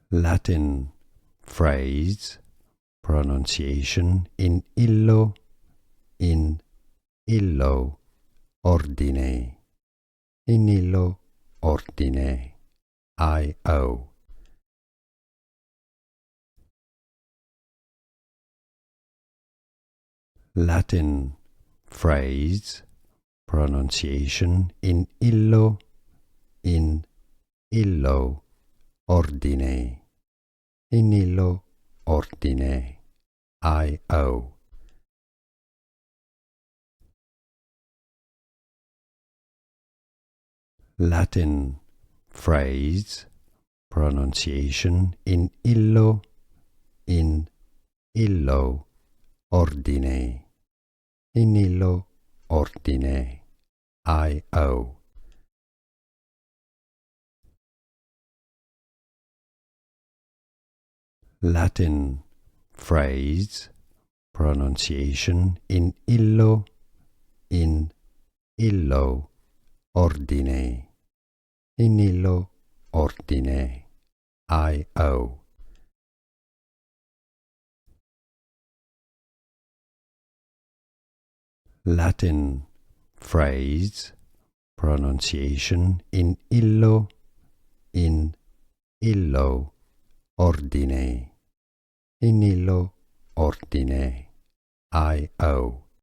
Latin phrase, pronunciation in illo ordine, in illo ordine, I-O. Latin phrase, pronunciation in illo ordine, in illo ordine, I-O. Latin phrase, pronunciation in illo ordine, in illo ordine, I-O. Latin phrase, pronunciation in illo ordine, in illo ordine, I-O. Latin phrase, pronunciation in illo ordine, in illo ordine, I-O.